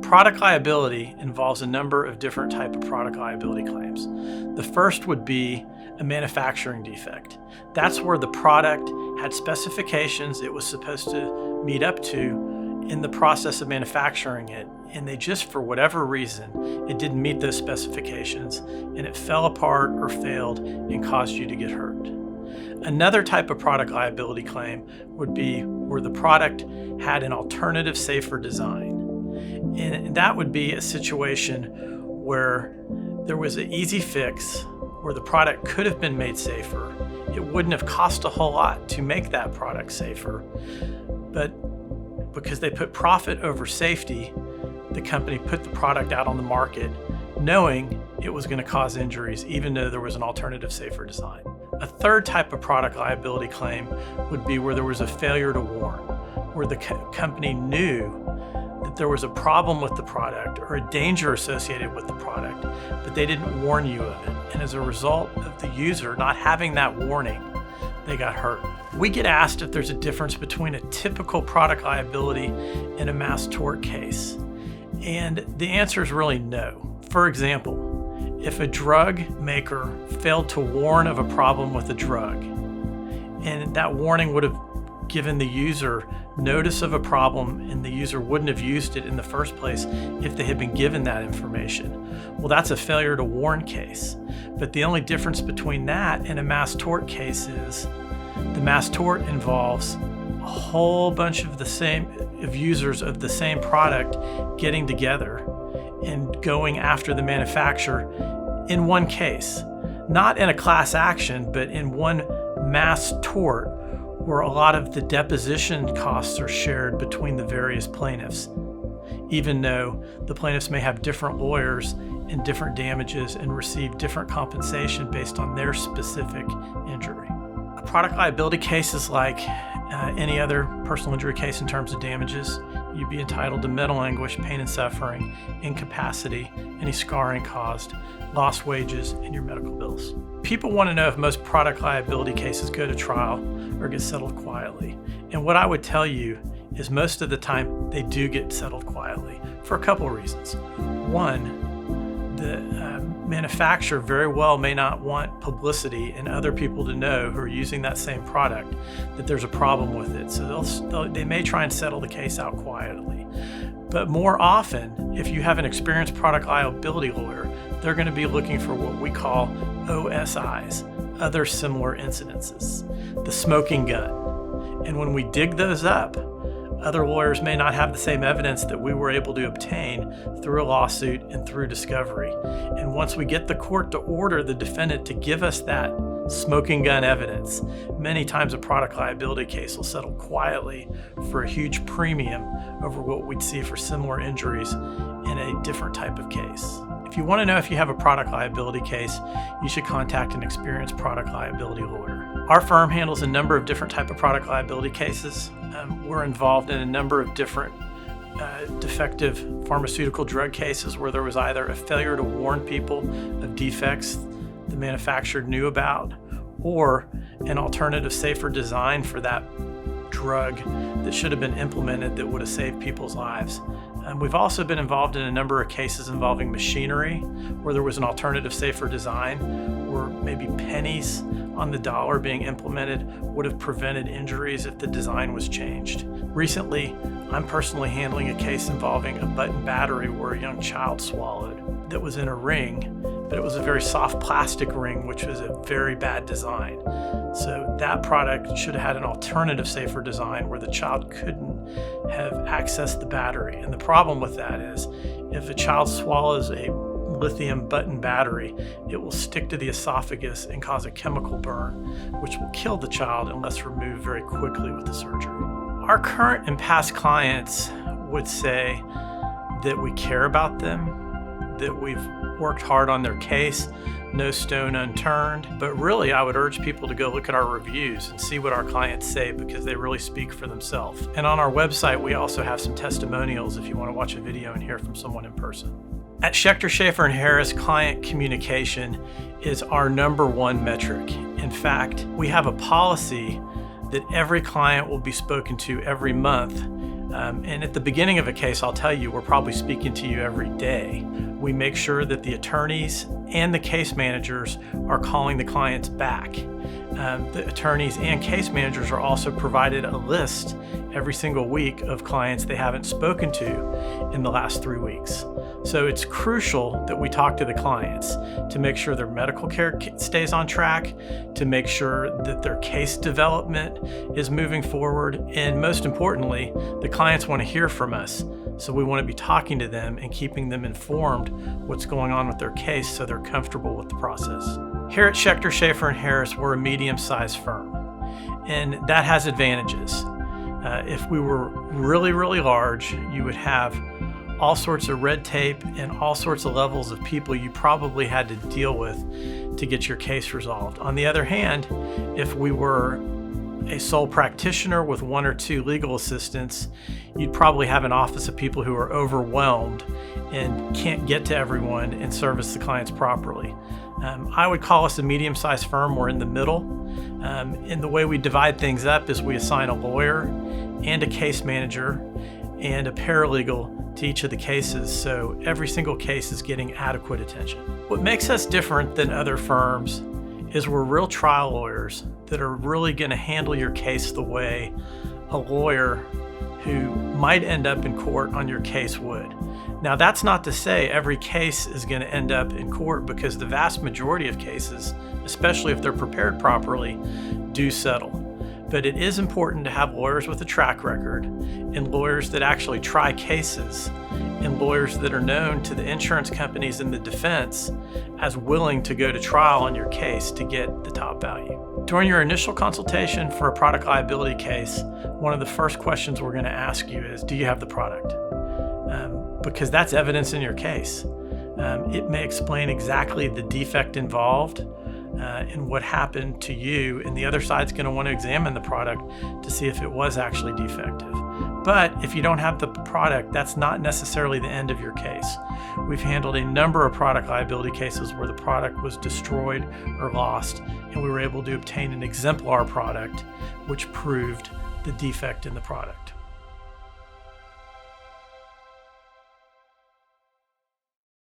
Product liability involves a number of different types of product liability claims. The first would be a manufacturing defect. That's where the product had specifications it was supposed to meet up to in the process of manufacturing it, and they just, for whatever reason, it didn't meet those specifications, and it fell apart or failed and caused you to get hurt. Another type of product liability claim would be where the product had an alternative, safer design. And that would be a situation where there was an easy fix where the product could have been made safer. It wouldn't have cost a whole lot to make that product safer, but because they put profit over safety, the company put the product out on the market knowing it was going to cause injuries, even though there was an alternative, safer design. A third type of product liability claim would be where there was a failure to warn, where the company knew that there was a problem with the product or a danger associated with the product, but they didn't warn you of it. And as a result of the user not having that warning, they got hurt. We get asked if there's a difference between a typical product liability and a mass tort case. And the answer is really no. For example, if a drug maker failed to warn of a problem with a drug, and that warning would have given the user notice of a problem and the user wouldn't have used it in the first place if they had been given that information, well, that's a failure to warn case. But the only difference between that and a mass tort case is the mass tort involves a whole bunch of users of the same product getting together and going after the manufacturer in one case, not in a class action, but in one mass tort where a lot of the deposition costs are shared between the various plaintiffs, even though the plaintiffs may have different lawyers and different damages and receive different compensation based on their specific injury. A product liability case is like any other personal injury case in terms of damages. You'd be entitled to mental anguish, pain and suffering, incapacity, any scarring caused, lost wages, and your medical bills. People want to know if most product liability cases go to trial or get settled quietly. And what I would tell you is most of the time they do get settled quietly for a couple of reasons. One, the manufacturer very well may not want publicity and other people to know who are using that same product that there's a problem with it. So they may try and settle the case out quietly. But more often, if you have an experienced product liability lawyer, they're going to be looking for what we call OSIs, other similar incidences, the smoking gun. And when we dig those up, other lawyers may not have the same evidence that we were able to obtain through a lawsuit and through discovery. And once we get the court to order the defendant to give us that smoking gun evidence, many times a product liability case will settle quietly for a huge premium over what we'd see for similar injuries in a different type of case. If you want to know if you have a product liability case, you should contact an experienced product liability lawyer. Our firm handles a number of different types of product liability cases. We're involved in a number of different defective pharmaceutical drug cases where there was either a failure to warn people of defects the manufacturer knew about, or an alternative, safer design for that drug that should have been implemented that would have saved people's lives. We've also been involved in a number of cases involving machinery where there was an alternative, safer design, or maybe pennies on the dollar being implemented would have prevented injuries if the design was changed. Recently, I'm personally handling a case involving a button battery where a young child swallowed that was in a ring, but it was a very soft plastic ring, which was a very bad design. So that product should have had an alternative, safer design where the child couldn't have accessed the battery. And the problem with that is if a child swallows a lithium button battery, it will stick to the esophagus and cause a chemical burn, which will kill the child unless removed very quickly with the surgery. Our current and past clients would say that we care about them, that we've worked hard on their case, no stone unturned. But really, I would urge people to go look at our reviews and see what our clients say, because they really speak for themselves. And on our website, we also have some testimonials if you want to watch a video and hear from someone in person. At Schechter, Schaefer & Harris, client communication is our number one metric. In fact, we have a policy that every client will be spoken to every month And at the beginning of a case, I'll tell you, we're probably speaking to you every day. We make sure that the attorneys and the case managers are calling the clients back. The attorneys and case managers are also provided a list every single week of clients they haven't spoken to in the last 3 weeks. So it's crucial that we talk to the clients to make sure their medical care stays on track, to make sure that their case development is moving forward, and most importantly, the clients want to hear from us. So we want to be talking to them and keeping them informed what's going on with their case so they're comfortable with the process. Here at Schechter, Schaefer & Harris, we're a medium-sized firm, and that has advantages. If we were really, really large, you would have all sorts of red tape and all sorts of levels of people you probably had to deal with to get your case resolved. On the other hand, if we were a sole practitioner with 1 or 2 legal assistants, you'd probably have an office of people who are overwhelmed and can't get to everyone and service the clients properly. I would call us a medium-sized firm. We're in the middle. And the way we divide things up is we assign a lawyer and a case manager and a paralegal to each of the cases, so every single case is getting adequate attention. What makes us different than other firms is we're real trial lawyers that are really going to handle your case the way a lawyer who might end up in court on your case would. Now, that's not to say every case is going to end up in court, because the vast majority of cases, especially if they're prepared properly, do settle. But it is important to have lawyers with a track record, and lawyers that actually try cases, and lawyers that are known to the insurance companies and the defense as willing to go to trial on your case to get the top value. During your initial consultation for a product liability case, one of the first questions we're going to ask you is, do you have the product? Because that's evidence in your case. It may explain exactly the defect involved and what happened to you, and the other side's going to want to examine the product to see if it was actually defective. But if you don't have the product, that's not necessarily the end of your case. We've handled a number of product liability cases where the product was destroyed or lost, and we were able to obtain an exemplar product which proved the defect in the product.